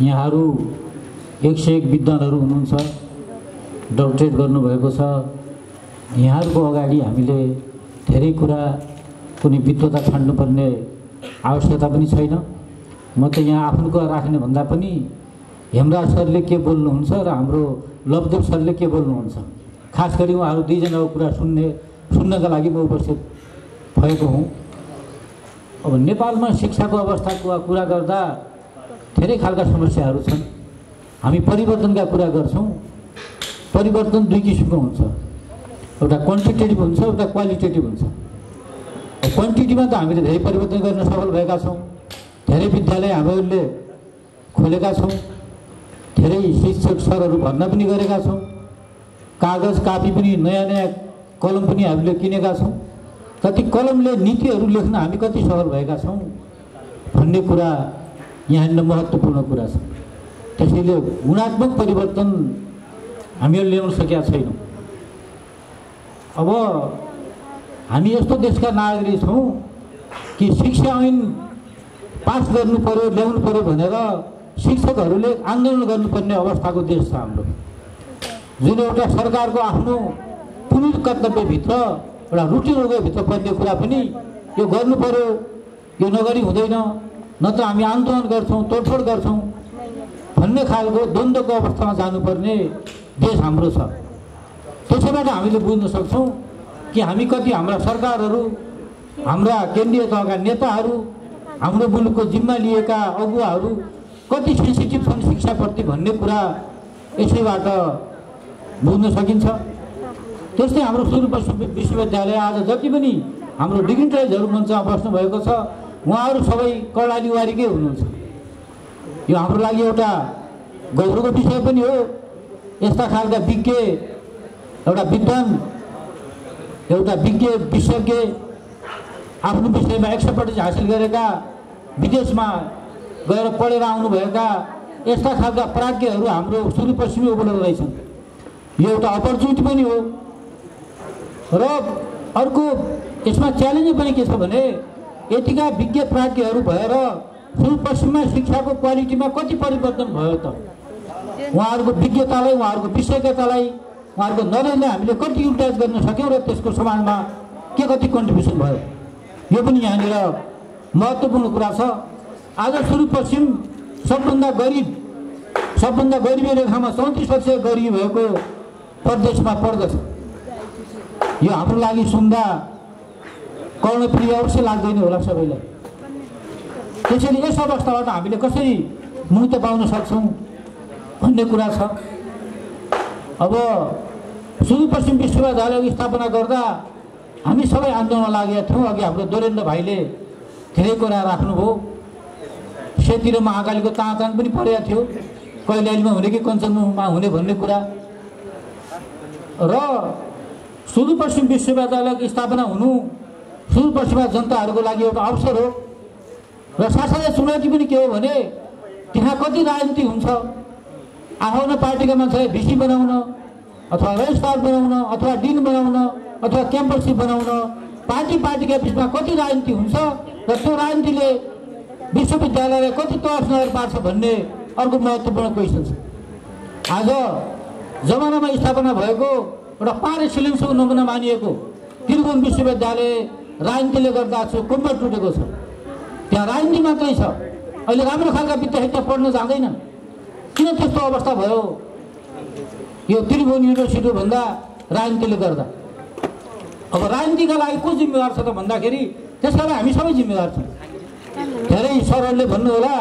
यहाँहरू 101 विद्वानहरू हुनुहुन्छ, डक्टरेट गर्नुभएको छ। यहाँहरूको अगाडि हामीले धेरै कुरा कुनै विद्वता छाड्नुपर्ने आवश्यकता पनि छैन। म त यहाँ आफ्नो कुरा राख्ने भन्दा पनि हेमराज सरले के बोल्नुहुन्छ र हाम्रो लवदेव सरले के बोल्नुहुन्छ, खास गरी उहाँहरू दुईजनाको कुरा सुन्नका लागि म उपस्थित भएको हुँ। अब नेपालमा शिक्षाको अवस्थाको कुरा गर्दा धेरै खालका समस्याहरू छन्। हामी परिवर्तनका कुरा गर्छौँ। परिवर्तन दुई किसिमको हुन्छ, एउटा क्वान्टिटेटिभ हुन्छ, एउटा क्वालिटेटिभ हुन्छ। क्वान्टिटीमा त हामीले धेरै परिवर्तन गर्न सफल भएका छौँ। धेरै विद्यालय हामीहरूले खोलेका छौँ, धेरै शिक्षक सरहरू भर्ना पनि गरेका छौँ, कागज कापी पनि नयाँ नयाँ कलम पनि हामीले किनेका छौँ। कति कलमले नीतिहरू लेख्न हामी कति सफल भएका छौँ भन्ने कुरा यहाँनिर महत्त्वपूर्ण कुरा छ। त्यसैले गुणात्मक परिवर्तन हामीहरूले ल्याउन सकेका छैनौँ। अब हामी यस्तो देशका नागरिक छौँ कि शिक्षा ऐन पास गर्नु पर्यो, ल्याउनु पर्यो भनेर शिक्षकहरूले आन्दोलन गर्नुपर्ने अवस्थाको देश छ हाम्रो। जुन एउटा सरकारको आफ्नो पुरुष कर्तव्यभित्र एउटा रुटिनभित्र पर्ने कुरा पनि यो गर्नु पर्यो, यो नगरी हुँदैन, नत्र हामी आन्दोलन गर्छौँ, तोडफोड गर्छौँ भन्ने खालको द्वन्द्वको अवस्थामा जानुपर्ने देश हाम्रो छ। त्यसैबाट हामीले बुझ्न सक्छौँ कि हामी कति हाम्रा सरकारहरू, हाम्रा केन्द्रीय तहका नेताहरू, हाम्रो मुलुकको जिम्मा लिएका अगुवाहरू कति सेन्सिटिभ छन् शिक्षाप्रति भन्ने कुरा यसैबाट बुझ्न सकिन्छ। त्यस्तै हाम्रो सुदूरपश्चिम विश्वविद्यालय आज जति पनि हाम्रो डिग्निटरीजहरू मञ्चमा बस्नुभएको छ, उहाँहरू सबै कर्णालीवारीकै हुनुहुन्छ। यो हाम्रो लागि एउटा गौरवको विषय पनि हो। यस्ता खालका विज्ञ, एउटा विद्वान, एउटा विज्ञ विशेषज्ञ, आफ्नो विषयमा 100% हासिल गरेका, विदेशमा गएर पढेर आउनुभएका यस्ता खालका प्राज्ञहरू हाम्रो सुदूरपश्चिमै उपलब्ध रहेछन्। यो एउटा अपर्च्युनिटी पनि हो। र अर्को यसमा च्यालेन्ज पनि के छ भने यतिका विज्ञ प्राज्ञहरू भएर सुदूरपश्चिममा शिक्षाको क्वालिटीमा कति परिवर्तन भयो त? उहाँहरूको विज्ञतालाई, उहाँहरूको विशेषज्ञतालाई, उहाँहरूको नलेजलाई हामीले कति युटिलाइज गर्न सक्यौँ र त्यसको समाजमा के कति कन्ट्रिब्युसन भयो, यो पनि यहाँनिर महत्त्वपूर्ण कुरा छ। आज सुदूरपश्चिम सबभन्दा गरिबी रेखामा 34% गरिबी भएको प्रदेशमा पर्दछ। यो हाम्रो लागि सुन्दा कर्णप्रिय अवश्य लाग्दैन होला सबैलाई। त्यसैले यस अवस्थाबाट हामीले कसरी मुक्त पाउन सक्छौँ भन्ने कुरा छ। अब सुदूरपश्चिम विश्वविद्यालयको स्थापना गर्दा हामी सबै आन्दोलनमा लागेका थियौँ। अघि हाम्रो दोरेन्द्र भाइले धेरै कुरा राख्नुभयो। सेतिर महाकालीको ताँतान पनि परेको थियो, कैलालीमा हुने कि कञ्चनमा हुने भन्ने कुरा। र सुदूरपश्चिम विश्वविद्यालयको स्थापना हुनु सुदूरपश्चिमका जनताहरूको लागि एउटा अवसर हो। र साथसाथै चुनौती पनि के हो भने त्यहाँ कति राजनीति हुन्छ। आफ्नो पार्टीका मान्छेलाई भिसी बनाउन अथवा रजिस्ट्रार बनाउन अथवा डिन बनाउन अथवा क्याम्पससिप बनाउन पार्टीका बिचमा कति राजनीति हुन्छ र त्यो राजनीतिले विश्वविद्यालयलाई कति तहस नजर पार्छ भन्ने अर्को महत्त्वपूर्ण क्वेसन छ। आज जमानामा स्थापना भएको एउटा पार एक्सिलेन्सको नमुना मानिएको त्रिभुवन विश्वविद्यालय राजनीतिले गर्दा कुम्बर टुटेको छ। त्यहाँ राजनीति मात्रै छ। अहिले राम्रो खालका विद्यार्थी पढ्न जाँदैन। किन त्यस्तो अवस्था भयो? यो त्रिभुवन युनिभर्सिटी भन्दा राजनीतिले गर्दा। अब राजनीतिका लागि को जिम्मेवार छ त भन्दाखेरि त्यसका लागि हामी सबै जिम्मेवार छौँ। धेरै सरहरूले भन्नुहोला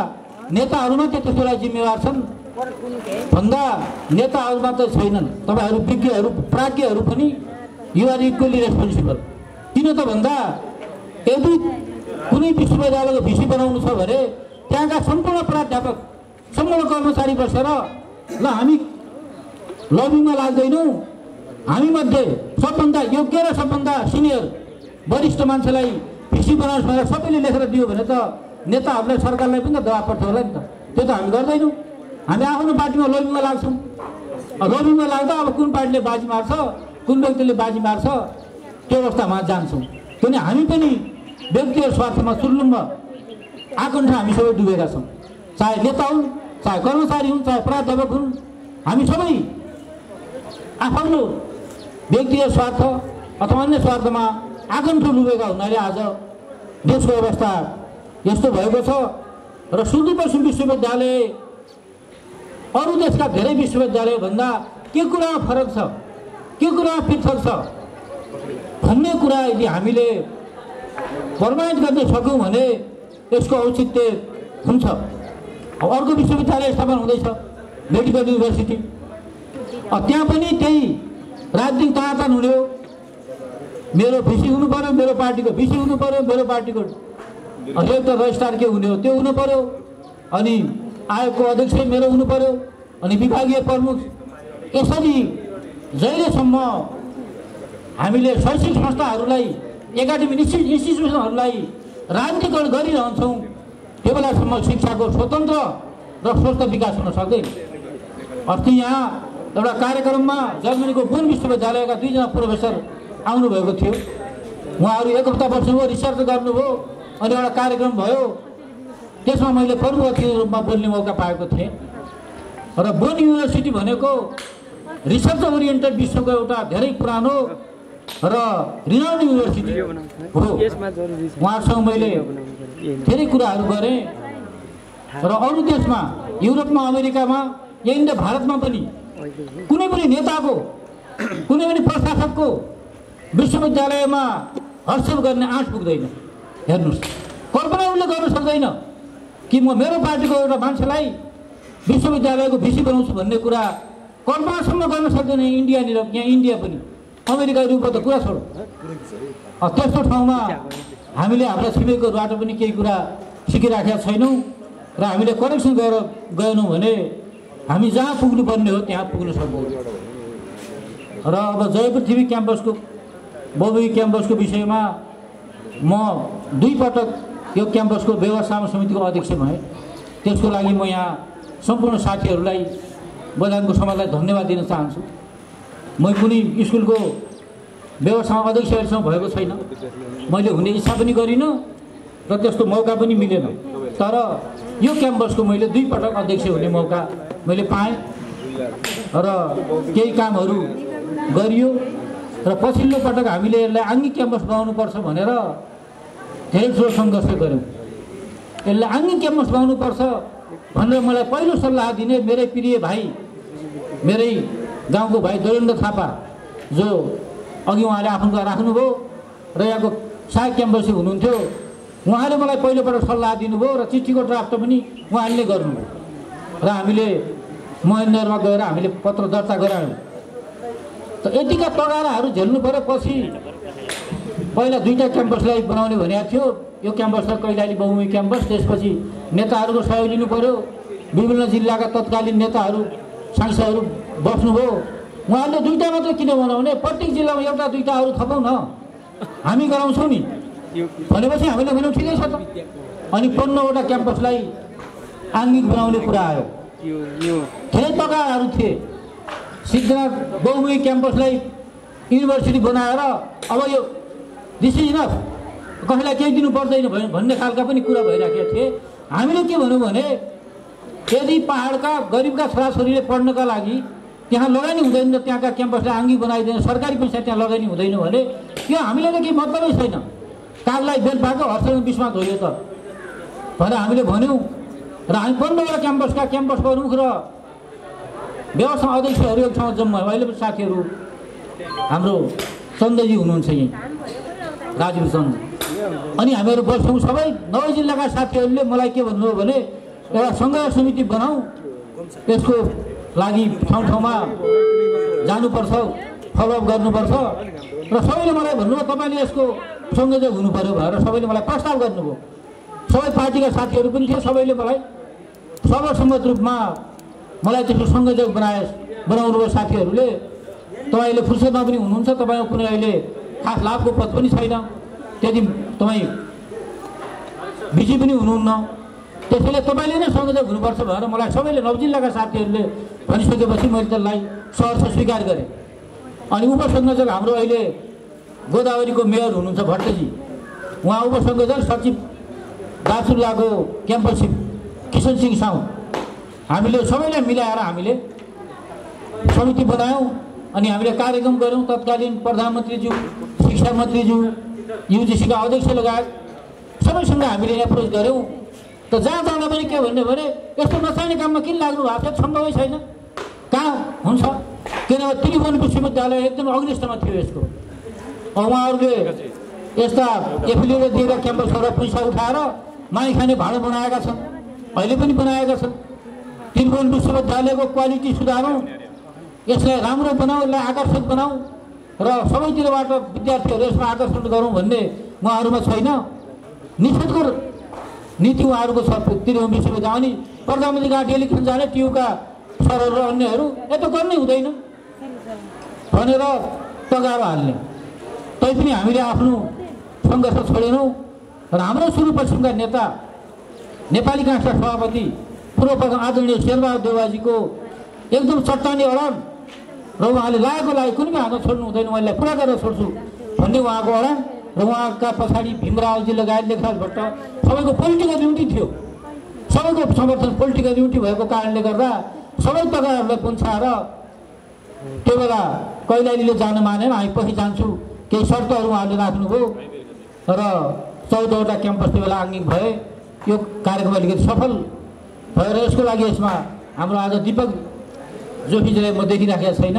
नेताहरू मात्रै त्यसको लागि जिम्मेवार छन् भन्दा नेताहरू मात्रै छैनन्। तपाईँहरू विज्ञहरू, प्राज्ञहरू पनि यु आर इक्वली रेस्पोन्सिबल। किन त भन्दा यदि कुनै विश्वविद्यालयको भिसी बनाउनु छ भने त्यहाँका सम्पूर्ण प्राध्यापक, सम्पूर्ण कर्मचारी बसेर ल हामी लबिङमा लाग्दैनौँ, हामीमध्ये सबभन्दा योग्य र सबभन्दा सिनियर वरिष्ठ मान्छेलाई भिसी बनाउनुहोस् भनेर सबैले लेखेर दियो भने त नेताहरूलाई, सरकारलाई पनि त दबाब पर्छ होला नि त। त्यो त हामी गर्दैनौँ। हामी आफ्नो पार्टीमा लबिङमा लाग्छौँ। लबिङमा लाग्दा अब कुन पार्टीले बाजी मार्छ, कुन व्यक्तिले बाजी मार्छ, त्यो अवस्थामा जान्छौँ। किन हामी पनि व्यक्तिगत स्वार्थमा सुर्लुम्ब आकण्ठ हामी सबै डुबेका छौँ। चाहे नेता हुन्, चाहे कर्मचारी हुन् चाहे प्राध्यापक हुन्, हामी सबै आफ्नो व्यक्तिगत स्वार्थ अथवा अन्य स्वार्थमा आकण्ठ डुबेका हुनाले आज देशको अवस्था यस्तो भएको छ। र सुदूरपश्चिम विश्वविद्यालय अरू देशका धेरै विश्वविद्यालयभन्दा के कुरामा फरक छ, के कुरामा पृथक छ भन्ने कुरा यदि हामीले प्रमाणित गर्न सक्यौँ भने यसको औचित्य हुन्छ। अब अर्को विश्वविद्यालय स्थापना हुँदैछ, मेडिकल युनिभर्सिटी। त्यहाँ पनि त्यही राजनीतिक तानातान हुने हो, मेरो भिसी हुनु पर्यो, मेरो पार्टीको भिसी हुनु पर्यो, मेरो पार्टीको एउटा रजिस्ट्रार के हुने हो त्यो हुनु पर्यो, अनि आयोगको अध्यक्ष मेरो हुनु पर्यो, अनि विभागीय प्रमुख। यसरी जहिलेसम्म हामीले शैक्षिक संस्थाहरूलाई एकाडेमिक इन्स्टिट्युसनहरूलाई राजनीतिकरण गरिरहन्छौँ त्यो बेलासम्म शिक्षाको स्वतन्त्र र स्वस्थ विकास हुन सक्दैन। अस्ति यहाँ एउटा कार्यक्रममा जर्मनीको बोन विश्वविद्यालयका 2 जना प्रोफेसर आउनुभएको थियो। उहाँहरू 1 हप्ता बस्नुभयो, रिसर्च गर्नुभयो, अनि एउटा कार्यक्रम भयो। त्यसमा मैले प्रमुख अतिथिको रूपमा बोल्ने मौका पाएको थिएँ। र बोन युनिभर्सिटी भनेको रिसर्च ओरिएन्टेड विश्वको एउटा धेरै पुरानो र रिनाउन्ड युनिभर्सिटी हो। उहाँहरूसँग मैले धेरै कुराहरू गरेँ र अरू देशमा, युरोपमा, अमेरिकामा, यहीँ भारतमा पनि कुनै पनि नेताको, कुनै पनि प्रशासकको विश्वविद्यालयमा हस्तक्षेप गर्ने आँट पुग्दैन। हेर्नुहोस्, कल्पना उसले गर्न सक्दैन कि म मेरो पार्टीको एउटा मान्छेलाई विश्वविद्यालयको भिसी बनाउँछु भन्ने कुरा कल्पनासम्म गर्न सक्दैन। इन्डियानिर, यहाँ इन्डिया पनि, अमेरिका रूपमा त कुरा छोड। त्यस्तो ठाउँमा हामीले हाम्रा छिमेकीहरूबाट पनि केही कुरा सिकिराखेका छैनौँ र हामीले करेक्सन गरेर गएनौँ भने हामी जहाँ पुग्नुपर्ने हो त्यहाँ पुग्न सक्छौँ। र अब जय पृथ्वी क्याम्पसको, बहुमुखी क्याम्पसको विषयमा म 2 पटक यो क्याम्पसको व्यवस्थापन समितिको अध्यक्ष भएँ। त्यसको लागि म यहाँ सम्पूर्ण साथीहरूलाई, बजारको समाजलाई धन्यवाद दिन चाहन्छु। म कुनै स्कुलको व्यवस्थापन अध्यक्ष अहिलेसम्म भएको छैन, मैले हुने इच्छा पनि गरिनँ र त्यस्तो मौका पनि मिलेन। तर यो क्याम्पसको मैले 2 पटक अध्यक्ष हुने मौका मैले पाएँ र केही कामहरू गरियो। र पछिल्लो पटक हामीले यसलाई आङ्गिक क्याम्पस बनाउनुपर्छ भनेर धेरै ठुलो सङ्घर्ष गऱ्यौँ। यसलाई आङ्गिक क्याम्पस बनाउनुपर्छ भनेर मलाई पहिलो सल्लाह दिने मेरै प्रिय भाइ, मेरै गाउँको भाइ दोरेन्द्र थापा, जो अघि उहाँले आफ्नो कुरा राख्नुभयो र यहाँको सहायक क्याम्पस हुनुहुन्थ्यो। उहाँले मलाई पहिलोपटक सल्लाह दिनुभयो र चिठीको ड्राफ्ट पनि उहाँले गर्नुभयो र हामीले महेन्द्रमा गएर हामीले पत्र दर्ता गरायौँ। त यतिका तगाराहरू झेल्नु पऱ्यो। पछि पहिला 2टा क्याम्पसलाई बनाउने भनेको थियो, यो क्याम्पसलाई कैलाली बहुमुखी क्याम्पस। त्यसपछि नेताहरूको सहयोग लिनु पऱ्यो, विभिन्न जिल्लाका तत्कालीन नेताहरू, सांसदहरू बस्नुभयो। उहाँहरूले 2टा मात्रै किन बनाउने, प्रत्येक जिल्लामा 1-2टा अरू थपौँ न, हामी गराउँछौँ नि भनेपछि हामीले भन्यौँ ठिकै छ त। अनि 15वटा क्याम्पसलाई आङ्गिक बनाउने कुरा आयो। धेरै तगाराहरू थिए। सिद्धनाथ बहुमुखी क्याम्पसलाई युनिभर्सिटी बनाएर अब यो दिस इज इनफ, कसैलाई केही दिनु पर्दैन भन्ने खालका पनि कुरा भइराखेका थिए। हामीले के भन्यौँ भने यदि पहाडका गरिबका छोराछोरीले पढ्नका लागि त्यहाँ लगानी हुँदैन, त्यहाँका क्याम्पसलाई आङ्गिक बनाइदिने, सरकारी पैसा त्यहाँ लगानी हुँदैन भने त्यो हामीले त केही मतलबै छैन। कागलाई बेल पाएको हर्षण बिचमा धोयो त भनेर हामीले भन्यौँ। र हामी 15वटा क्याम्पसका क्याम्पस प्रमुख र व्यवस्थापन अध्यक्षहरू एक ठाउँमा जम्मा भयो। अहिले पनि साथीहरू हाम्रो चन्दजी हुनुहुन्छ यहीँ, राजीव चन्द, अनि हामीहरू बस्छौँ। सबै 9 जिल्लाका साथीहरूले मलाई के भन्नुभयो भने एउटा सङ्घर्ष समिति बनाऊ, त्यसको लागि ठाउँ ठाउँमा जानुपर्छ, फलोअप गर्नुपर्छ। र सबैले मलाई भन्नुभयो तपाईँले यसको संयोजक हुनु पर्यो भनेर सबैले मलाई प्रस्ताव गर्नुभयो। सबै पार्टीका साथीहरू पनि थिए, सबैले मलाई सर्वसम्मत रूपमा मलाई त्यसको संयोजक बनाउनुभयो साथीहरूले। तपाईँले फुर्सदमा पनि हुनुहुन्छ, तपाईँको कुनै अहिले खास लाभको पद पनि छैन, त्यति तपाईँ बिजी पनि हुनुहुन्न, त्यसैले तपाईँले नै संयोजक हुनुपर्छ भनेर मलाई सबैले 9 जिल्लाका साथीहरूले भनिसकेपछि मैले त्यसलाई सहर्ष स्वीकार गरेँ। अनि उपसंयोजक हाम्रो अहिले गोदावरीको मेयर हुनुहुन्छ भट्टजी, उहाँ उपसंयोजक सचिव दार्चुलाको क्याम्पस किशन सिंह साउद, हामीले सबैलाई मिलाएर हामीले समिति बनायौँ अनि हामीले कार्यक्रम गऱ्यौँ। तत्कालीन प्रधानमन्त्रीज्यू, शिक्षा मन्त्रीज्यू, युजिसीका अध्यक्ष लगायत सबैसँग हामीले एप्रोच गऱ्यौँ। त जहाँ जाँदा पनि के भन्ने भने यस्तो नचाहिने काममा किन लाग्नु भएको छ, सम्भवै छैन, कहाँ हुन्छ। किनभने त्रिभुवन विश्वविद्यालय एकदम अग्निष्ठमा थियो यसको। उहाँहरूले यस्ता एफिलिएटेड दिएका क्याम्पसबाट पैसा उठाएर माई खाने भाँडो बनाएका छन्, अहिले पनि बनाएका छन्। त्रिभुवन विश्वविद्यालयको क्वालिटी सुधारौँ, यसलाई राम्रो बनाऊ, यसलाई आकर्षक बनाऊ र सबैतिरबाट विद्यार्थीहरू यसमा आकर्षण गरौँ भन्ने उहाँहरूमा छैन। निषेधको नीति उहाँहरूको छ त्रिभुवन विश्वविद्यालय। अनि प्रधानमन्त्रीका डेली खान जाने ट्युका सरहरू र अन्यहरू यता गर्नै हुँदैन भनेर तगारो हाल्ने। तैपनि हामीले आफ्नो सङ्घर्ष छोडेनौँ र हाम्रो सुदूरपश्चिमका नेता नेपाली काङ्ग्रेसका सभापति पूर्व प्रधान आदरणीय शेरबहादुर देउवाजीको एकदम चट्टानी अडान र उहाँले लागेको लागि कुनै पनि हात छोड्नु हुँदैन, उहाँलाई पुरा गरेर छोड्छु भन्ने उहाँको अडान र उहाँका पछाडि भीमरावजी लगायत लेखराज भट्ट सबैको पोलिटिकल युनिटी थियो। सबैको समर्थन पोलिटिकल युनिटी भएको कारणले गर्दा सबै तगारहरूलाई पुन्छाएर त्यो बेला कैलालीले जान मानेन, हामी पछि जान्छु केही शर्तहरू उहाँले राख्नुभयो र 14वटा क्याम्पस त्यो बेला आङ्गिक भए। यो कार्यक्रम अलिकति सफल भएर यसको लागि यसमा हाम्रो आज दीपक जोशीजीलाई म देखिराखेको छैन,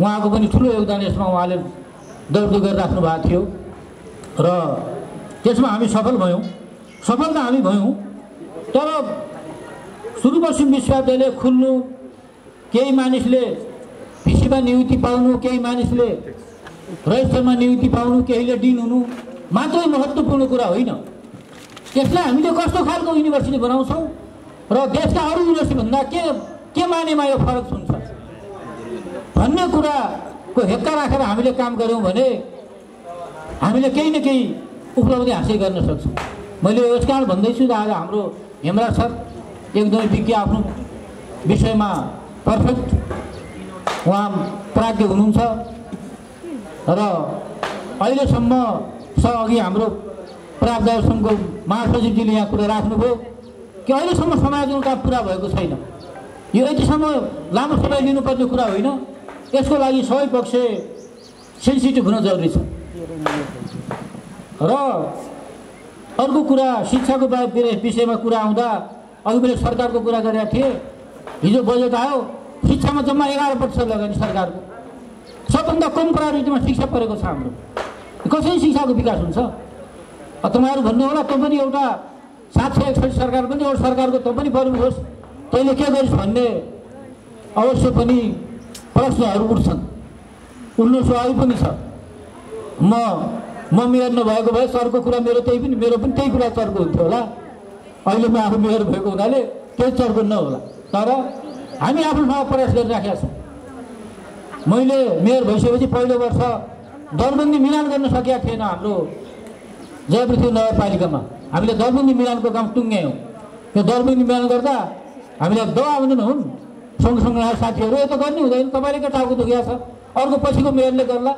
उहाँको पनि ठुलो योगदान यसमा उहाँले दौड गरिराख्नु भएको थियो र त्यसमा हामी सफल भयौँ। सफल त हामी भयौँ, तर सुदूरपश्चिम विश्वविद्यालय खुल्नु, केही मानिसले भिसीमा नियुक्ति पाउनु, केही मानिसले रजिस्टरमा नियुक्ति पाउनु, केहीले डिन हुनु मात्रै महत्त्वपूर्ण कुरा होइन। यसलाई हामीले कस्तो खालको युनिभर्सिटी बनाउँछौँ र देशका अरू युनिभर्सिटीभन्दा के मानेमा यो फरक हुन्छ भन्ने कुराको हेक्का राखेर हामीले काम गऱ्यौँ भने हामीले केही न केही उपलब्धि हासिल गर्न सक्छौँ। मैले यस कारण भन्दैछु आज हाम्रो हेमराज सर एकदमै विज्ञ, आफ्नो विषयमा पर्फेक्ट उहाँ प्राज्ञ हुनुहुन्छ र अहिलेसम्म अघि हाम्रो प्रावधान सङ्घको महासचिवजीले यहाँ कुरा राख्नुभयो कि अहिलेसम्म समायोजन काम पुरा भएको छैन। यो यतिसम्म लामो समय लिनुपर्ने कुरा होइन, यसको लागि सबै पक्ष सेन्सिटिभ हुन जरुरी छ। र अर्को कुरा शिक्षाको विषयमा कुरा आउँदा अघि मैले सरकारको कुरा गरेका थिएँ। हिजो बजेट आयो, शिक्षामा जम्मा 11% लगानी सरकारको, सबभन्दा कम प्रायोरिटीमा शिक्षा परेको छ हाम्रो। कसरी शिक्षाको विकास हुन्छ? तपाईँहरू भन्नु होला तँ पनि एउटा 761 सरकार पनि एउटा सरकारको तँ पनि बढ्नुहोस्, तैँले के गरिस् भन्ने अवश्य पनि प्रश्नहरू उठ्छन्, उठ्नु स्वाभाविक पनि छ। म मेयर नभएको भए सरको कुरा मेरो पनि त्यही कुरा सरको हुन्थ्यो होला। अहिले म आफू मेयर भएको हुनाले त्यही सरको नहोला, तर हामी आफ्नो ठाउँमा प्रयास गरिराखेका छौँ। मैले मेयर भइसकेपछि पहिलो वर्ष दरबन्दी मिलान गर्न सकेका थिएन हाम्रो जयपृथ्वी नगरपालिकामा। हामीले दरबन्दी मिलानको काम टुङ्ग्यायौँ। यो दरबन्दी मिलान गर्दा हामीलाई दबाब हुनु हुन् सँगसँगै आएर साथीहरू यो त गर्नै हुँदैन, तपाईँले के टाउको दुखिया छ, अर्को पछिको मेयरले गर्ला,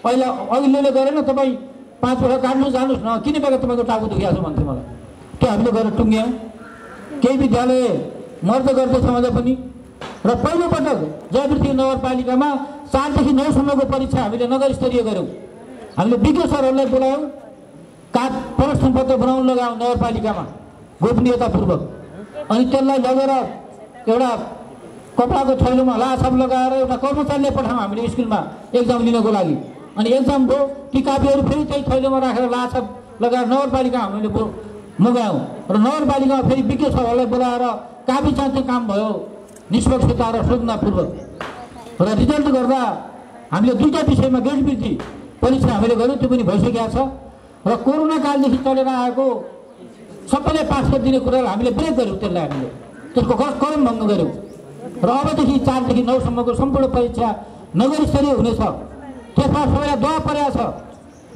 पहिला अघिल्लोले गरेन, तपाईँ 5 वर्ष काट्नु जानुहोस् न, किन बेला तपाईँको टाउको दुखिया छ भन्थ्यो मलाई। त्यो हामीले गरेर टुङ्ग्यायौँ। केही विद्यालय मर्द गर्दैछ अझ पनि। र पहिलोपटक जयपृथ्वी नगरपालिकामा 4 देखि 9 सम्मको परीक्षा हामीले नगर स्तरीय गऱ्यौँ। हामीले विज्ञ सरहरूलाई बोलायौँ, प्रश्न पत्र बनाउन लगायौँ नगरपालिकामा गोपनीयतापूर्वक। अनि त्यसलाई लगेर एउटा कपडाको थैलोमा लाछाप लगाएर एउटा कर्मचारीले पठाउँ हामीले स्कुलमा एक्जाम लिनको लागि। अनि एक्जाम भयो, ती कापीहरू फेरि त्यही थैलोमा राखेर लाछाप लगाएर नगरपालिका हामीले मगायौँ र नगरपालिकामा फेरि विज्ञ सरहरूलाई बोलाएर कापी जाँच्ने काम भयो निष्पक्षता र शोधनापूर्वक। र रिजल्ट गर्दा हामीले 2टा विषयमा ग्रेड वृद्धि परीक्षा हामीले गऱ्यौँ, त्यो पनि भइसकेको छ। र कोरोना कालदेखि चलेर आएको सबैले पास गरिदिने कुरालाई हामीले ब्रेक गऱ्यौँ, त्यसलाई हामीले त्यसको कदम भङ्ग गऱ्यौँ। र अबदेखि 4 देखि 9 सम्मको सम्पूर्ण परीक्षा नगर स्तरीय हुनेछ। त्यसमा सबैलाई दबाब परेको छ।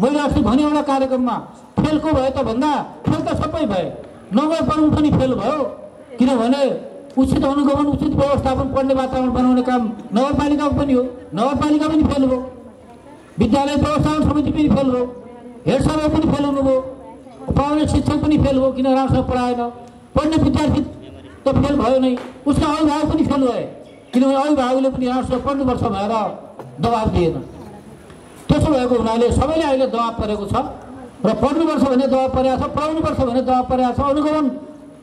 मैले अस्ति भने एउटा कार्यक्रममा फेलको भयो त भन्दा फेल त सबै भए, नगर पढ्नु पनि फेल भयो, किनभने उचित अनुगमन उचित व्यवस्थापन पढ्ने वातावरण बनाउने काम नगरपालिकाको पनि हो, नगरपालिका पनि फेल भयो, विद्यालय व्यवस्थापन समिति पनि फेल भयो, हेड सर पनि फेल हुनुभयो, पढाउने शिक्षक पनि फेल भयो, किन राम्रोसँग पढाएन, पढ्ने विद्यार्थी त फेल भयो नै, उसका अभिभावक पनि फेल भए, किनभने अभिभावकले पनि आर्ट्समा पढ्नुपर्छ भनेर दबाब दिएन। त्यसो भएको हुनाले सबैले अहिले दबाब परेको छ र पढ्नुपर्छ भने दबाब परेको छ, पढाउनुपर्छ भने दबाब परेको छ, अनुगमन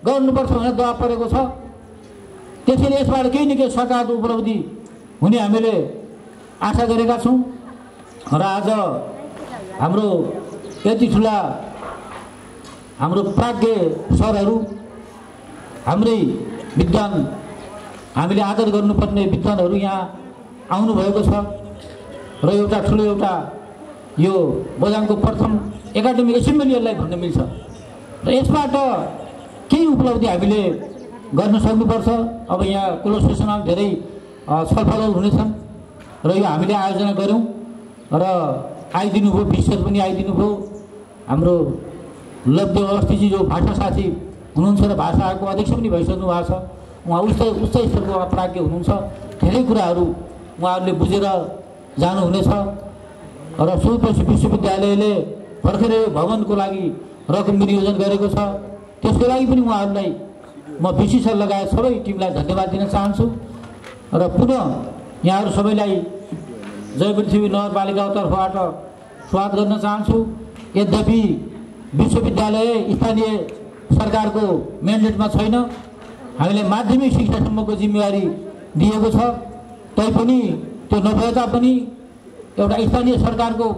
गर्नुपर्छ भने दबाब परेको छ। त्यसैले यसबाट केही न केही सरकारको उपलब्धि हुने हामीले आशा गरेका छौँ र आज हाम्रो यति ठुला हाम्रो प्राज्ञ सरहरू, हाम्रै विद्वान, हामीले आदर गर्नुपर्ने विद्वानहरू यहाँ आउनुभएको छ र एउटा ठुलो एउटा यो बझाङको प्रथम एकाडेमिक एसेम्बली यसलाई भन्न मिल्छ र यसबाट केही उपलब्धि हामीले गर्न सक्नुपर्छ। अब यहाँ क्लोज सेसनमा धेरै छलफलहरू हुनेछन् र यो हामीले आयोजना गऱ्यौँ र आइदिनु भयो, विशेष पनि आइदिनु भयो। हाम्रो लब्धे अवस्थीजी जो भाषा साथी हुनुहुन्छ र भाषाको अध्यक्ष पनि भइसक्नु भएको छ, उहाँ उच्च स्तरको प्राज्ञ हुनुहुन्छ, धेरै कुराहरू उहाँहरूले बुझेर जानुहुनेछ र सुदूरपश्चिम विश्वविद्यालयले भर्खरै भवनको लागि रकम विनियोजन गरेको छ, त्यसको लागि पनि उहाँहरूलाई म विशेष लगायत सबै टिमलाई धन्यवाद दिन चाहन्छु र पुनः यहाँहरू सबैलाई जय पृथ्वी नगरपालिकाको तर्फबाट स्वागत गर्न चाहन्छु। यद्यपि विश्वविद्यालय स्थानीय सरकारको म्यान्डेटमा छैन, हामीले माध्यमिक शिक्षासम्मको जिम्मेवारी दिएको छ, तैपनि त्यो नभए तापनि एउटा स्थानीय सरकारको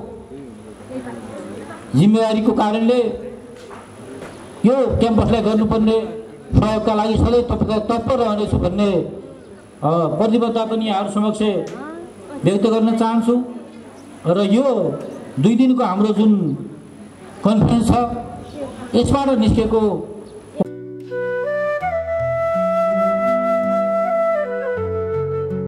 जिम्मेवारीको कारणले यो क्याम्पसलाई गर्नुपर्ने सहयोगका लागि सधैँ तत्पर रहनेछु भन्ने प्रतिबद्धता पनि यहाँहरू समक्ष व्यक्त गर्न चाहन्छु र यो 2 दिनको हाम्रो जुन कन्फरेन्स छ यसबाट निस्केको